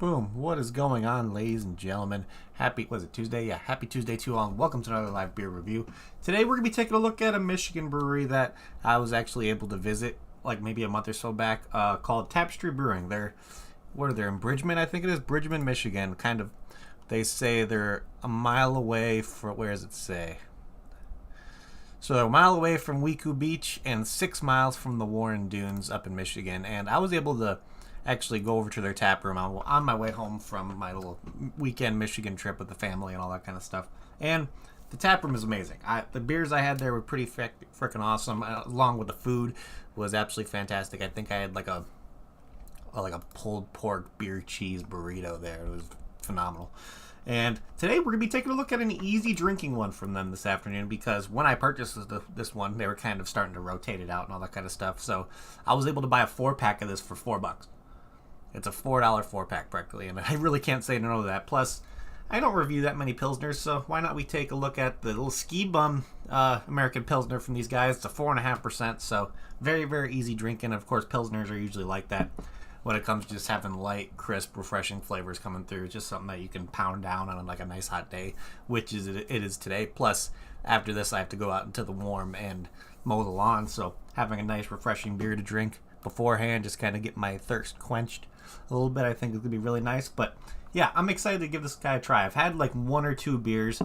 Boom. What is going on, ladies and gentlemen? Was it Tuesday? Yeah, happy Tuesday to you all, and welcome to another live beer review. Today we're going to be taking a look at a Michigan brewery that I was actually able to visit like maybe a month or so back, called Tapistry Brewing. They're in Bridgman, I think it is, Bridgman, Michigan. They say they're a mile away from, where does it say? So they're a mile away from Weeku Beach and 6 miles from the Warren Dunes up in Michigan. And I was able to actually go over to their tap room on my way home from my little weekend Michigan trip with the family and all that kind of stuff. And the tap room is amazing. The beers I had there were pretty freaking awesome, along with the food was absolutely fantastic. I think I had like a pulled pork beer cheese burrito there. It was phenomenal. And today we're going to be taking a look at an easy drinking one from them this afternoon, because when I purchased this one, they were kind of starting to rotate it out and all that kind of stuff. So I was able to buy a 4-pack of this for $4. It's a $4 4-pack practically, and I really can't say no to that. Plus, I don't review that many Pilsners, so why not we take a look at the little ski bum American Pilsner from these guys. It's a 4.5%, so very, very easy drinking. Of course, Pilsners are usually like that when it comes to just having light, crisp, refreshing flavors coming through. It's just something that you can pound down on like a nice hot day, which it is today. Plus, after this, I have to go out into the warm and mow the lawn, so having a nice, refreshing beer to drink beforehand, just kind of get my thirst quenched a little bit, I think is going to be really nice. But yeah, I'm excited to give this guy a try. I've had like 1 or 2 beers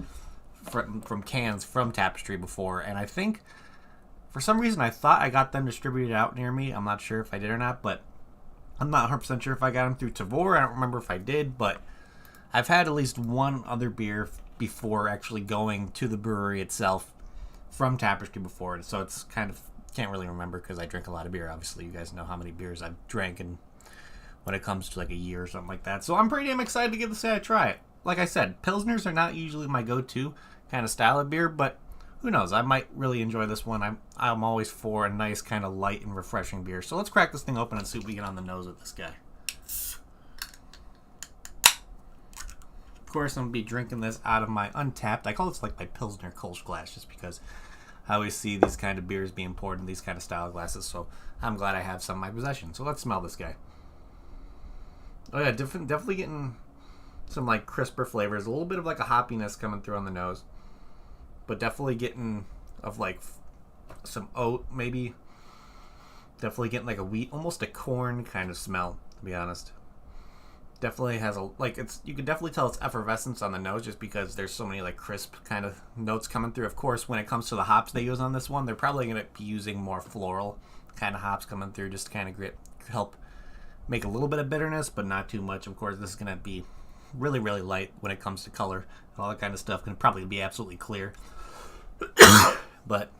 from cans from Tapistry before, and I think for some reason I thought I got them distributed out near me. I'm not sure if I did or not, but I'm not 100% sure if I got them through Tavor. I don't remember if I did, but I've had at least one other beer before actually going to the brewery itself from Tapistry before, so it's kind of, can't really remember because I drink a lot of beer. Obviously, you guys know how many beers I've drank and when it comes to like a year or something like that. So I'm pretty damn excited to give this guy a try. Like I said, Pilsners are not usually my go-to kind of style of beer, but who knows? I might really enjoy this one. I'm always for a nice kind of light and refreshing beer. So let's crack this thing open and see what we get on the nose with this guy. Of course, I'm going to be drinking this out of my Untapped. I call this like my Pilsner Kolsch glass just because I always see these kind of beers being poured in these kind of style glasses. So I'm glad I have some in my possession. So let's smell this guy. Oh yeah, definitely getting some like crisper flavors. A little bit of like a hoppiness coming through on the nose. But definitely getting of like some oat maybe. Definitely getting like a wheat, almost a corn kind of smell, to be honest. Definitely has you can definitely tell it's effervescence on the nose just because there's so many like crisp kind of notes coming through. Of course, when it comes to the hops they use on this one, they're probably going to be using more floral kind of hops coming through just to kind of help make a little bit of bitterness, but not too much. Of course, this is going to be really, really light when it comes to color and all that kind of stuff. Going to probably be absolutely clear. But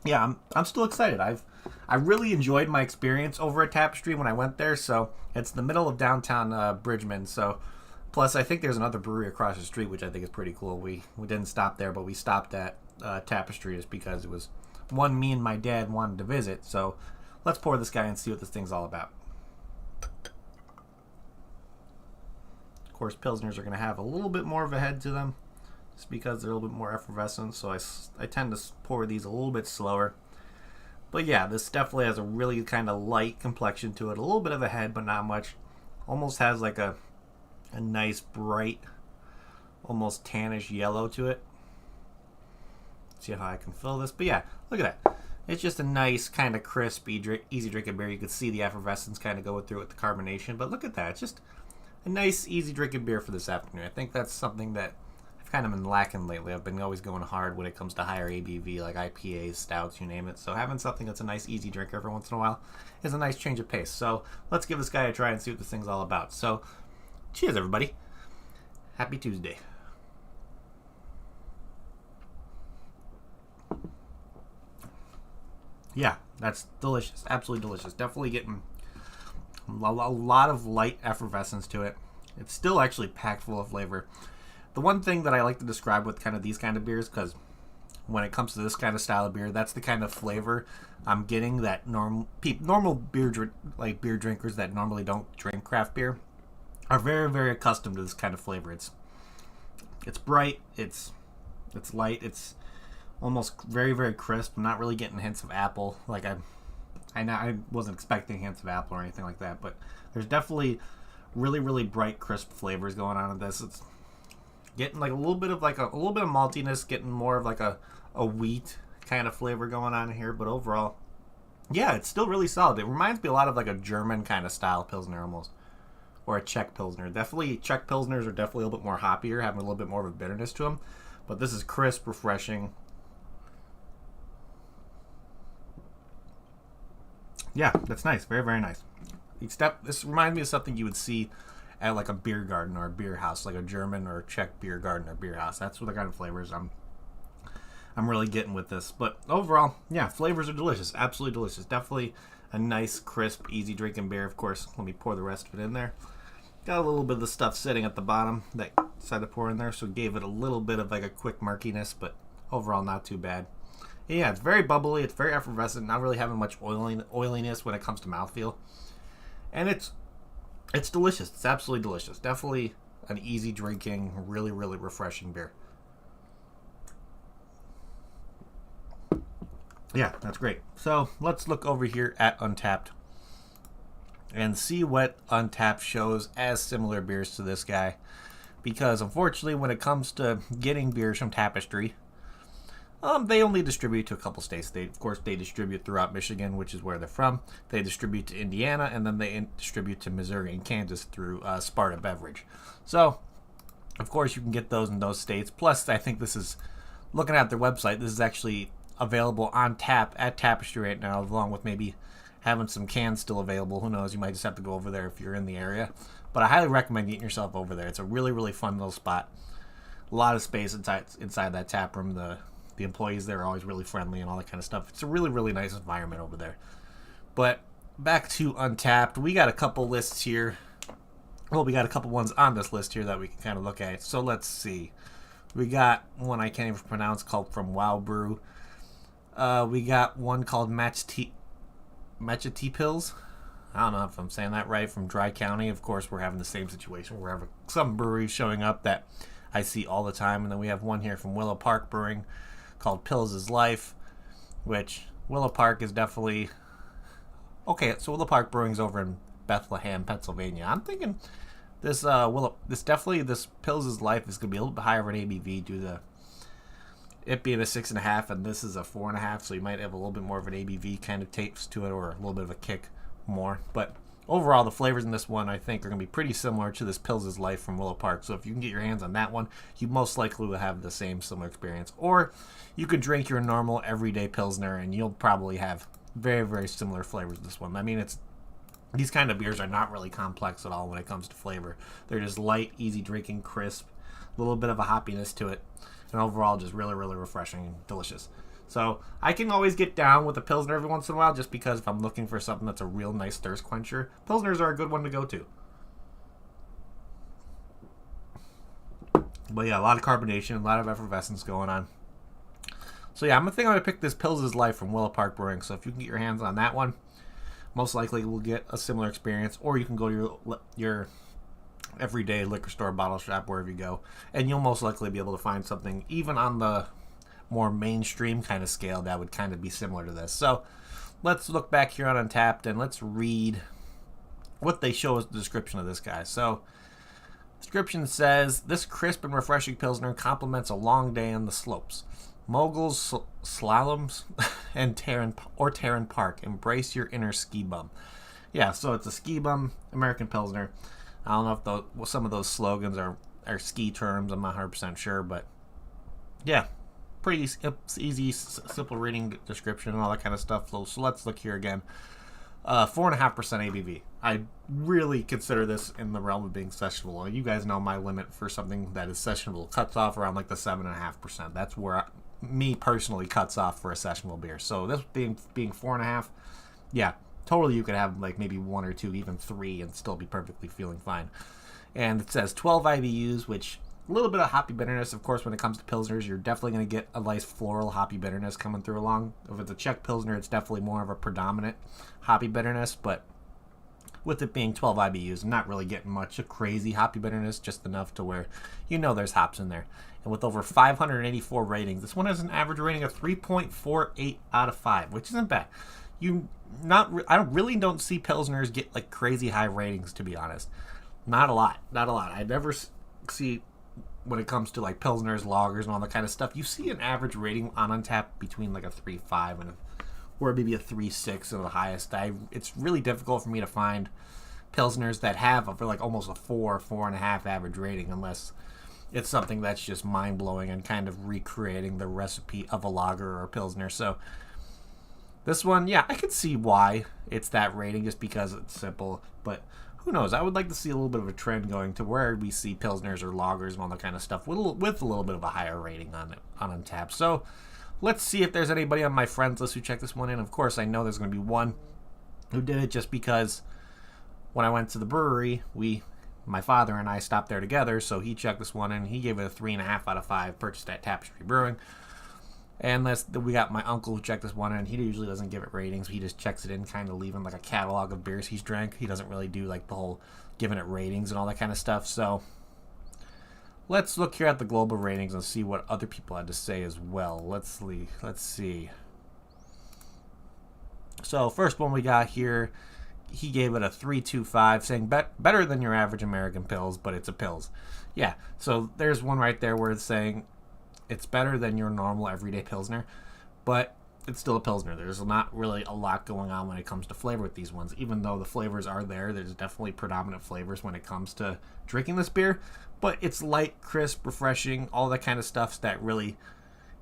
yeah, I'm still excited. I really enjoyed my experience over at Tapistry when I went there. So it's the middle of downtown Bridgman. So plus I think there's another brewery across the street, which I think is pretty cool. We didn't stop there, but we stopped at Tapistry just because it was one me and my dad wanted to visit. So let's pour this guy and see what this thing's all about. Of course, Pilsners are going to have a little bit more of a head to them just because they're a little bit more effervescent, so I tend to pour these a little bit slower. But yeah, this definitely has a really kind of light complexion to it, a little bit of a head, but not much. Almost has like a nice bright, almost tannish yellow to it. See how I can fill this, but yeah, look at that. It's just a nice kind of crisp, easy drinking beer. You can see the effervescence kind of go through with the carbonation, but look at that. It's just a nice, easy drinking beer for this afternoon. I think that's something that I've kind of been lacking lately. I've been always going hard when it comes to higher ABV, like IPAs, stouts, you name it. So having something that's a nice, easy drink every once in a while is a nice change of pace. So let's give this guy a try and see what this thing's all about. So cheers, everybody. Happy Tuesday. Yeah, that's delicious. Absolutely delicious. Definitely getting a lot of light effervescence to it. It's still actually packed full of flavor. The one thing that I like to describe with kind of these kind of beers, because when it comes to this kind of style of beer, that's the kind of flavor I'm getting that normal beer drinkers that normally don't drink craft beer are very, very accustomed to this kind of flavor. It's bright, it's light, it's almost very, very crisp. I'm not really getting hints of apple. I wasn't expecting hints of apple or anything like that, but there's definitely Really, really bright, crisp flavors going on in this. It's getting like a little bit of maltiness, getting more of like a wheat kind of flavor going on here. But overall, yeah, it's still really solid. It reminds me a lot of like a German kind of style Pilsner almost. Or a Czech Pilsner. Definitely, Czech Pilsners are definitely a little bit more hoppier, having a little bit more of a bitterness to them. But this is crisp, refreshing. Yeah, that's nice. Very, very nice. This reminds me of something you would see at like a beer garden or a beer house, like a German or Czech beer garden or beer house. That's what the kind of flavors I'm really getting with this. But overall, yeah, flavors are delicious. Absolutely delicious. Definitely a nice, crisp, easy drinking beer. Of course, let me pour the rest of it in there. Got a little bit of the stuff sitting at the bottom that I decided to pour in there, so gave it a little bit of like a quick murkiness, but overall not too bad. Yeah, it's very bubbly, it's very effervescent, not really having much oiliness when it comes to mouthfeel. And it's delicious. It's absolutely delicious. Definitely an easy drinking, really, really refreshing beer. Yeah, that's great. So let's look over here at Untappd and see what Untappd shows as similar beers to this guy. Because unfortunately, when it comes to getting beers from Tapistry, they only distribute to a couple states. Of course, they distribute throughout Michigan, which is where they're from. They distribute to Indiana, and then they distribute to Missouri and Kansas through Sparta Beverage. So, of course, you can get those in those states. Plus, I think this is, looking at their website, this is actually available on tap at Tapistry right now, along with maybe having some cans still available. Who knows? You might just have to go over there if you're in the area. But I highly recommend getting yourself over there. It's a really, really fun little spot. A lot of space inside that tap room. The employees there are always really friendly and all that kind of stuff. It's a really, really nice environment over there. But back to Untappd. We got a couple lists here. Well, we got a couple ones on this list here that we can kind of look at. So let's see. We got one I can't even pronounce called From Wow Brew. We got one called Matcha Tea Pills. I don't know if I'm saying that right, from Dry County. Of course, we're having the same situation. We're having some breweries showing up that I see all the time. And then we have one here from Willow Park Brewing called Pills is Life, which Willow Park is definitely... Okay, so Willow Park Brewing's over in Bethlehem, Pennsylvania. I'm thinking this Pills is Life is going to be a little bit higher of an ABV due to it being a 6.5, and this is a 4.5, so you might have a little bit more of an ABV kind of taste to it, or a little bit of a kick more. But overall, the flavors in this one, I think, are going to be pretty similar to this Pills is Life from Willow Park. So if you can get your hands on that one, you most likely will have the same similar experience. Or you could drink your normal everyday Pilsner, and you'll probably have very, very similar flavors to this one. I mean, these kind of beers are not really complex at all when it comes to flavor. They're just light, easy drinking, crisp, a little bit of a hoppiness to it, and overall just really, really refreshing and delicious. So I can always get down with a Pilsner every once in a while, just because if I'm looking for something that's a real nice thirst quencher, Pilsners are a good one to go to. But yeah, a lot of carbonation, a lot of effervescence going on. So yeah, I'm going to pick this Pills is Life from Willow Park Brewing. So if you can get your hands on that one, most likely we'll get a similar experience. Or you can go to your everyday liquor store, bottle shop, wherever you go, and you'll most likely be able to find something even on the more mainstream kind of scale that would kind of be similar to this. So let's look back here on Untappd and let's read what they show as the description of this guy. So description says, this crisp and refreshing Pilsner complements a long day on the slopes. Moguls, slaloms, and Terran Park. Embrace your inner ski bum. Yeah, so it's a ski bum American Pilsner. I don't know if some of those slogans are ski terms. I'm not 100% sure, but yeah, pretty easy, simple reading description and all that kind of stuff. So let's look here again. 4.5% ABV. I really consider this in the realm of being sessionable. You guys know my limit for something that is sessionable cuts off around like the 7.5%. That's where me personally cuts off for a sessionable beer. So this being 4.5, yeah, totally you could have like maybe 1 or 2, even 3, and still be perfectly feeling fine. And it says 12 IBUs, which a little bit of hoppy bitterness. Of course, when it comes to Pilsners, you're definitely going to get a nice floral hoppy bitterness coming through along. If it's a Czech Pilsner, it's definitely more of a predominant hoppy bitterness, but with it being 12 IBUs, not really getting much of crazy hoppy bitterness, just enough to where you know there's hops in there. And with over 584 ratings, this one has an average rating of 3.48 out of 5, which isn't bad. I really don't see Pilsners get like crazy high ratings, to be honest. Not a lot. Not a lot. I never see when it comes to like Pilsners, lagers, and all that kind of stuff. You see an average rating on Untappd between like a 3.5 and or maybe a 3.6 at the highest. It's really difficult for me to find Pilsners that have for like almost a 4.5 average rating unless it's something that's just mind-blowing and kind of recreating the recipe of a lager or a Pilsner. So this one, yeah, I could see why it's that rating just because it's simple. But who knows? I would like to see a little bit of a trend going to where we see Pilsners or lagers and all that kind of stuff with a little bit of a higher rating on it on Untappd. So let's see if there's anybody on my friends list who checked this one in. Of course, I know there's going to be one who did it just because when I went to the brewery, my father and I stopped there together, so he checked this one in. He gave it a 3.5 out of 5, purchased at Tapistry Brewing. And we got my uncle who checked this one in. He usually doesn't give it ratings. He just checks it in, kind of leaving like a catalog of beers he's drank. He doesn't really do like the whole giving it ratings and all that kind of stuff. So let's look here at the global ratings and see what other people had to say as well. Let's see. So first one we got here, he gave it a 3.25, saying better than your average American Pils, but it's a Pils. Yeah, so there's one right there where it's saying it's better than your normal everyday Pilsner, but it's still a Pilsner. There's not really a lot going on when it comes to flavor with these ones. Even though the flavors are there, there's definitely predominant flavors when it comes to drinking this beer, but it's light, crisp, refreshing, all that kind of stuff that really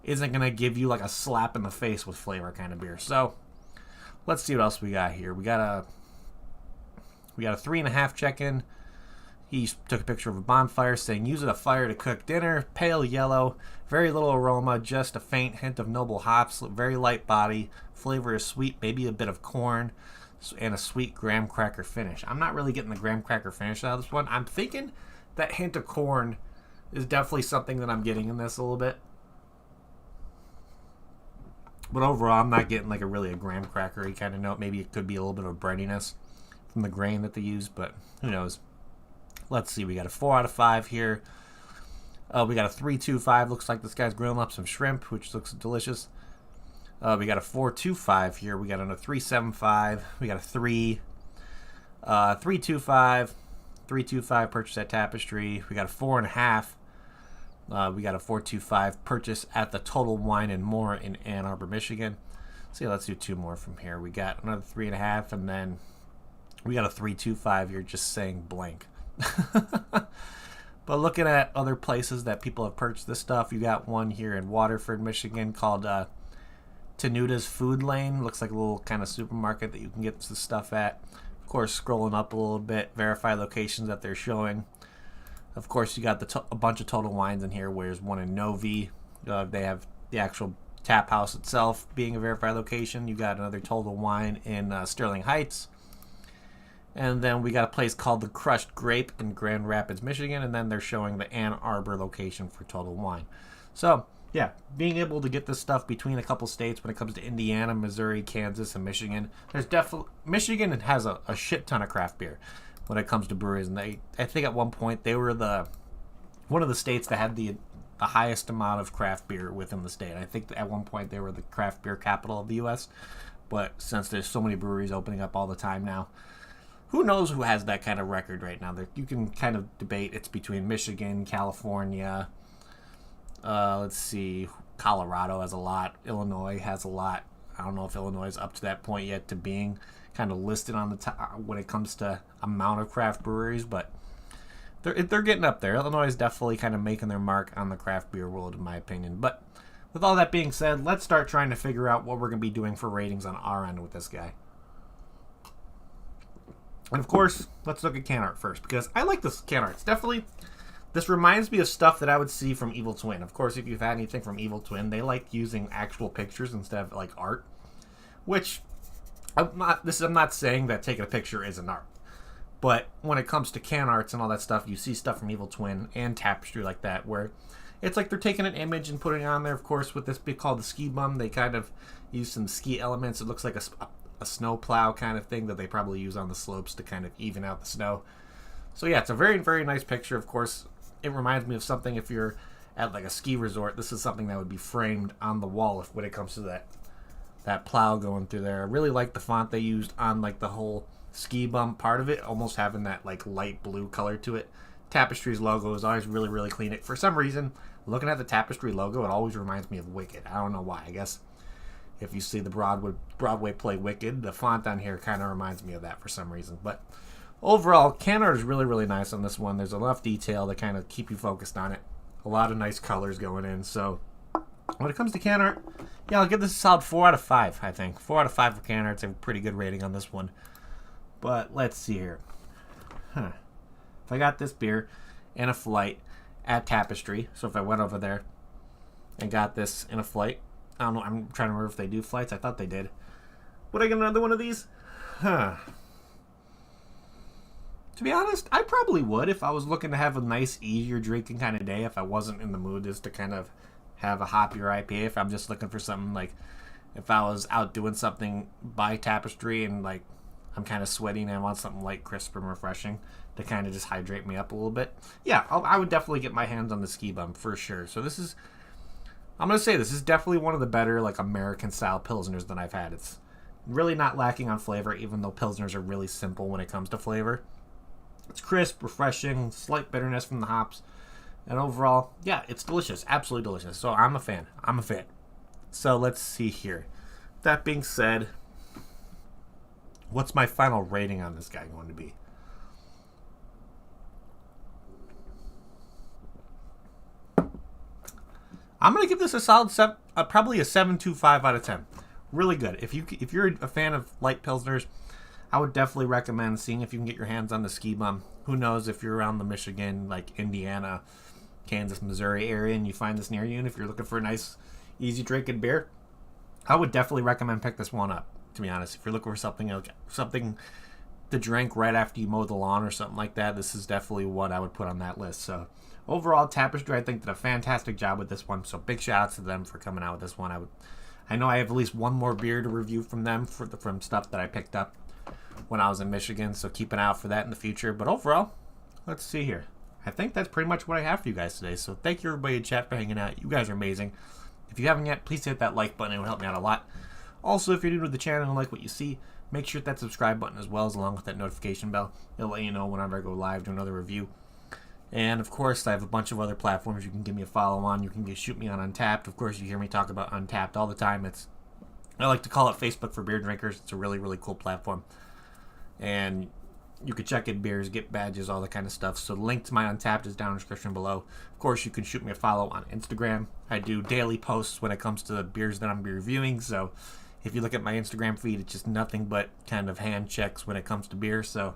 isn't going to give you like a slap in the face with flavor kind of beer. So let's see what else we got here. We got a 3.5 check-in. He took a picture of a bonfire saying, use it a fire to cook dinner, pale yellow, very little aroma, just a faint hint of noble hops, very light body, flavor is sweet, maybe a bit of corn, and a sweet graham cracker finish. I'm not really getting the graham cracker finish out of this one. I'm thinking that hint of corn is definitely something that I'm getting in this a little bit. But overall, I'm not getting like a graham crackery kind of note. Maybe it could be a little bit of breadiness from the grain that they use, but who knows. Let's see, we got a 4 out of 5 here. We got a 3.25. Looks like this guy's grilling up some shrimp, which looks delicious. We got a 4.25 here. We got a 3.75. We got a 3. 3.25. 3.25 purchase at Tapistry. We got a 4.5. We got a 4.25 purchase at the Total Wine and More in Ann Arbor, Michigan. So yeah, let's do 2 more from here. We got another 3.5, and then we got a 3.25 here just saying blank. But looking at other places that people have purchased this stuff, you got one here in Waterford, Michigan called Tenuda's Food Lane. Looks like a little kind of supermarket that you can get this stuff at. Of course, scrolling up a little bit, verify locations that they're showing. Of course, you got a bunch of Total Wines in here. Where's one in Novi? They have the actual tap house itself being a verified location. You got another Total Wine in Sterling Heights. And then we got a place called the Crushed Grape in Grand Rapids, Michigan. And then they're showing the Ann Arbor location for Total Wine. So, yeah, being able to get this stuff between a couple states when it comes to Indiana, Missouri, Kansas, and Michigan. There's definitely... Michigan has a shit ton of craft beer when it comes to breweries. And I think at one point they were one of the states that had the highest amount of craft beer within the state. I think at one point they were the craft beer capital of the U.S. But since there's so many breweries opening up all the time now, who knows who has that kind of record right now? You can kind of debate. It's between Michigan, California. Let's see. Colorado has a lot. Illinois has a lot. I don't know if Illinois is up to that point yet to being kind of listed on the top when it comes to amount of craft breweries, but they're getting up there. Illinois is definitely kind of making their mark on the craft beer world, in my opinion. But with all that being said, let's start trying to figure out what we're going to be doing for ratings on our end with this guy. And of course, let's look at can art first, because I like this can art. It's definitely, this reminds me of stuff that I would see from Evil Twin. Of course, if you've had anything from Evil Twin, they like using actual pictures instead of like art, which I'm not saying that taking a picture isn't art. But when it comes to can arts and all that stuff, you see stuff from Evil Twin and Tapistry like that, where it's like they're taking an image and putting it on there. Of course, with this bit called the ski bum, they kind of use some ski elements. It looks like a snow plow kind of thing that they probably use on the slopes to kind of even out the snow. So yeah, it's a very, very nice picture. Of course, it reminds me of something if you're at like a ski resort. This is something that would be framed on the wall when it comes to that plow going through there. I really like the font they used on like the whole ski bum part of it, almost having that like light blue color to it. Tapistry's logo is always really, really clean. For some reason, looking at the Tapistry logo, it always reminds me of Wicked. I don't know why. I guess if you see the Broadway play Wicked, the font on here kind of reminds me of that for some reason. But overall, can art is really, really nice on this one. There's enough detail to kind of keep you focused on it. A lot of nice colors going in. So when it comes to can art, yeah, I'll give this a solid 4 out of 5, I think. 4 out of 5 for can art. It's a pretty good rating on this one. But let's see here. If I got this beer in a flight at Tapistry, so if I went over there and got this in a flight, I don't know, I'm trying to remember if they do flights. I thought they did. Would I get another one of these? To be honest, I probably would if I was looking to have a nice, easier drinking kind of day, if I wasn't in the mood just to kind of have a hoppier IPA. If I'm just looking for something like, if I was out doing something by Tapistry and like I'm kind of sweating and I want something light, crisp, and refreshing to kind of just hydrate me up a little bit. Yeah, I would definitely get my hands on the ski bum for sure. So this is, I'm going to say this is definitely one of the better like American style Pilsners that I've had. It's really not lacking on flavor, even though Pilsners are really simple when it comes to flavor. It's crisp, refreshing, slight bitterness from the hops. And overall, yeah, it's delicious. Absolutely delicious. So I'm a fan. I'm a fan. So let's see here. That being said, what's my final rating on this guy going to be? I'm going to give this a solid probably a 7.25 out of 10. Really good. If you're a fan of light Pilsners, I would definitely recommend seeing if you can get your hands on the ski bum. Who knows if you're around the Michigan, like Indiana, Kansas, Missouri area and you find this near you, and if you're looking for a nice, easy drinking beer, I would definitely recommend pick this one up, to be honest. If you're looking for something to drink right after you mow the lawn or something like that, this is definitely what I would put on that list. So overall, Tapistry, I think, did a fantastic job with this one. So big shout outs to them for coming out with this one. I know I have at least one more beer to review from them from stuff that I picked up when I was in Michigan. So keep an eye out for that in the future. But overall, let's see here. I think that's pretty much what I have for you guys today. So thank you everybody in chat for hanging out. You guys are amazing. If you haven't yet, please hit that like button. It would help me out a lot. Also, if you're new to the channel and like what you see, make sure to hit that subscribe button as well, along with that notification bell. It'll let you know whenever I go live, do another review. And of course, I have a bunch of other platforms you can give me a follow on. You can shoot me on Untapped. Of course, you hear me talk about Untapped all the time. I like to call it Facebook for beer drinkers. It's a really, really cool platform. And you can check in beers, get badges, all that kind of stuff. So the link to my Untapped is down in the description below. Of course, you can shoot me a follow on Instagram. I do daily posts when it comes to the beers that I'm reviewing. So if you look at my Instagram feed, it's just nothing but kind of hand checks when it comes to beer. So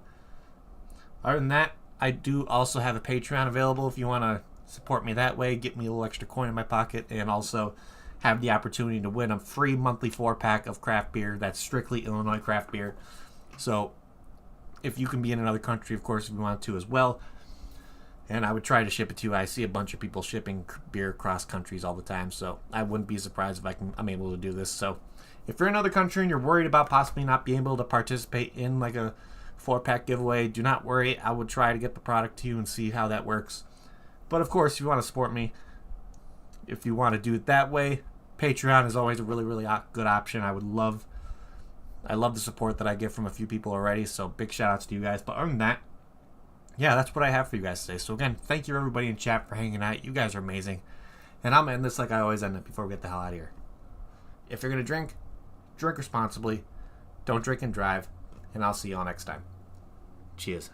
other than that, I do also have a Patreon available if you want to support me that way, get me a little extra coin in my pocket, and also have the opportunity to win a free monthly 4-pack of craft beer that's strictly Illinois craft beer. So if you can be in another country, of course, if you want to as well, and I would try to ship it to you. I see a bunch of people shipping beer across countries all the time, so I wouldn't be surprised if I'm able to do this. So if you're in another country and you're worried about possibly not being able to participate in like a 4-pack giveaway, do not worry. I would try to get the product to you and see how that works. But of course, if you want to support me, if you want to do it that way, Patreon is always a really, really good option. I love the support that I get from a few people already, so big shout outs to you guys. But other than that, yeah, that's what I have for you guys today. So again, thank you everybody in chat for hanging out. You guys are amazing. And I'm going to end this like I always end it before we get the hell out of here. If you're going to drink responsibly. Don't drink and drive. And I'll see you all next time. Cheers.